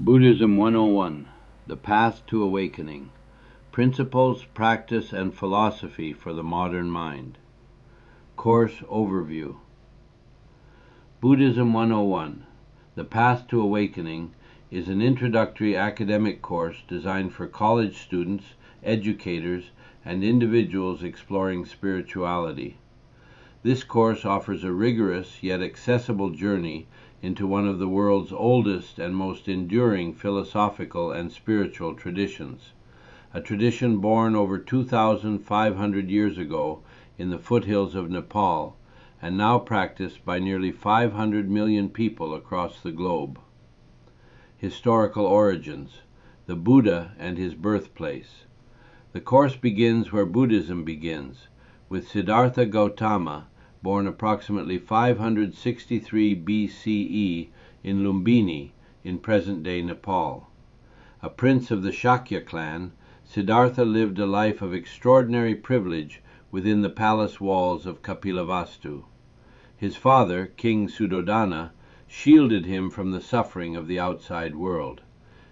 Buddhism 101, The Path to Awakening, Principles, Practice, and Philosophy for the Modern Mind. Course Overview. Buddhism 101, The Path to Awakening is an introductory academic course designed for college students, educators, and individuals exploring spirituality. This course offers a rigorous yet accessible journey into one of the world's oldest and most enduring philosophical and spiritual traditions, a tradition born over 2,500 years ago in the foothills of Nepal and now practiced by nearly 500 million people across the globe. Historical origins: the Buddha and his birthplace. The course begins where Buddhism begins, with Siddhartha Gautama, born approximately 563 BCE in Lumbini, in present-day Nepal. A prince of the Shakya clan, Siddhartha lived a life of extraordinary privilege within the palace walls of Kapilavastu. His father, King Suddhodana, shielded him from the suffering of the outside world.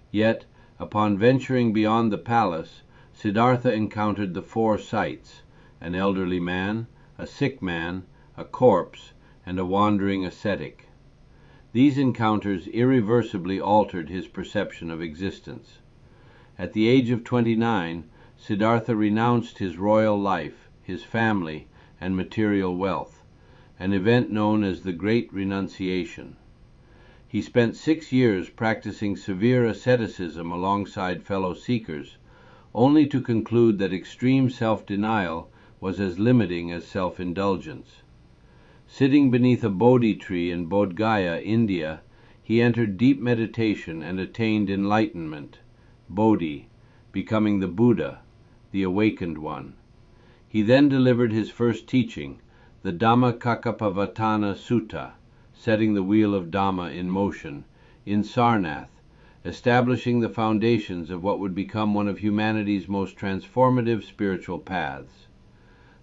Yet, upon venturing beyond the palace, Siddhartha encountered the four sights: an elderly man, a sick man, a corpse, and a wandering ascetic. These encounters irreversibly altered his perception of existence. At the age of 29, Siddhartha renounced his royal life, his family, and material wealth, an event known as the Great Renunciation. He spent 6 years practicing severe asceticism alongside fellow seekers, only to conclude that extreme self-denial was as limiting as self-indulgence. Sitting beneath a Bodhi tree in Bodh Gaya, India, he entered deep meditation and attained enlightenment, Bodhi, becoming the Buddha, the awakened one. He then delivered his first teaching, the Dhammacakkappavattana Sutta, setting the wheel of Dhamma in motion, in Sarnath, establishing the foundations of what would become one of humanity's most transformative spiritual paths.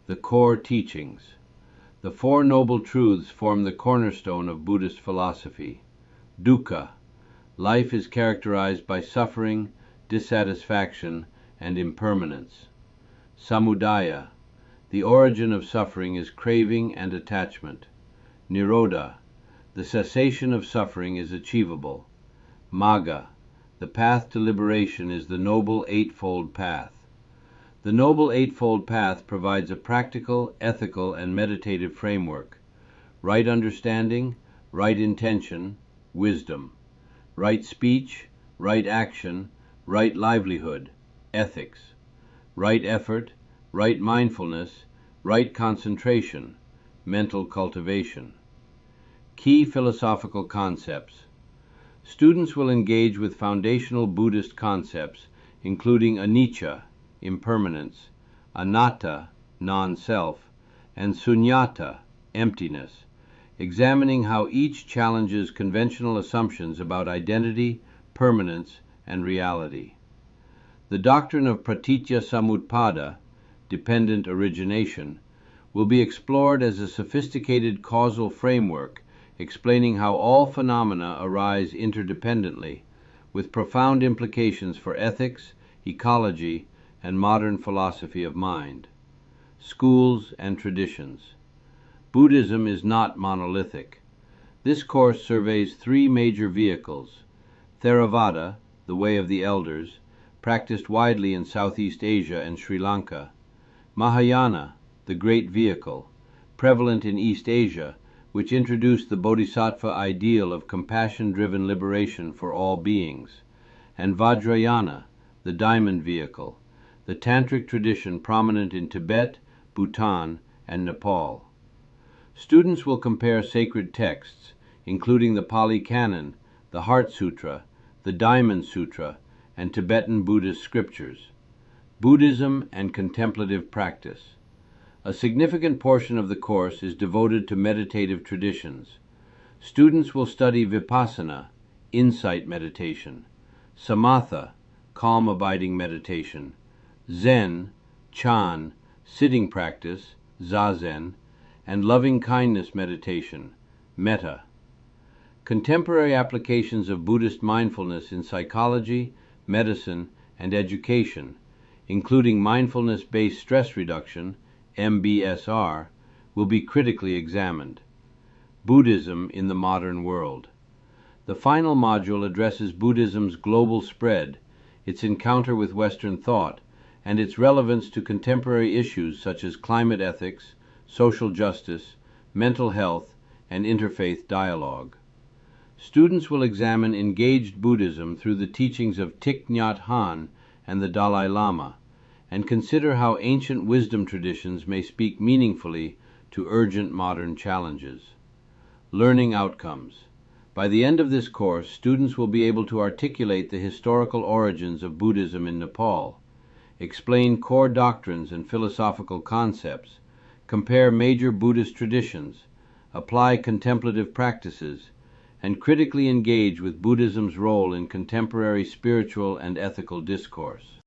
The core teachings. The Four Noble Truths form the cornerstone of Buddhist philosophy. Dukkha. Life is characterized by suffering, dissatisfaction, and impermanence. Samudaya. The origin of suffering is craving and attachment. Nirodha. The cessation of suffering is achievable. Magga. The path to liberation is the Noble Eightfold Path. The Noble Eightfold Path provides a practical, ethical, and meditative framework: right understanding, right intention, wisdom; right speech, right action, right livelihood, ethics; right effort, right mindfulness, right concentration, mental cultivation. Key philosophical concepts. Students will engage with foundational Buddhist concepts, including anicca, impermanence, anatta, non-self, and sunyata, emptiness, examining how each challenges conventional assumptions about identity, permanence, and reality. The doctrine of pratitya samutpada, dependent origination, will be explored as a sophisticated causal framework explaining how all phenomena arise interdependently, with profound implications for ethics, ecology, and modern philosophy of mind. Schools and traditions. Buddhism is not monolithic. This course surveys 3 major vehicles: Theravāda, the way of the elders, practiced widely in Southeast Asia and Sri Lanka; Mahāyāna, the great vehicle, prevalent in East Asia, which introduced the bodhisattva ideal of compassion-driven liberation for all beings; and Vajrayāna, the diamond vehicle, the tantric tradition prominent in Tibet, Bhutan, and Nepal. Students will compare sacred texts, including the Pali Canon, the Heart Sutra, the Diamond Sutra, and Tibetan Buddhist scriptures. Buddhism and contemplative practice. A significant portion of the course is devoted to meditative traditions. Students will study Vipassanā, insight meditation; Samatha, calm abiding meditation; Zen, Chan, sitting practice, Zazen; and loving kindness meditation, Metta. Contemporary applications of Buddhist mindfulness in psychology, medicine, and education, including mindfulness-based stress reduction, MBSR, will be critically examined. Buddhism in the modern world. The final module addresses Buddhism's global spread, its encounter with Western thought, and its relevance to contemporary issues such as climate ethics, social justice, mental health, and interfaith dialogue. Students will examine engaged Buddhism through the teachings of Thich Nhat Hanh and the Dalai Lama, and consider how ancient wisdom traditions may speak meaningfully to urgent modern challenges. Learning outcomes. By the end of this course, students will be able to articulate the historical origins of Buddhism in Nepal, explain core doctrines and philosophical concepts, compare major Buddhist traditions, apply contemplative practices, and critically engage with Buddhism's role in contemporary spiritual and ethical discourse.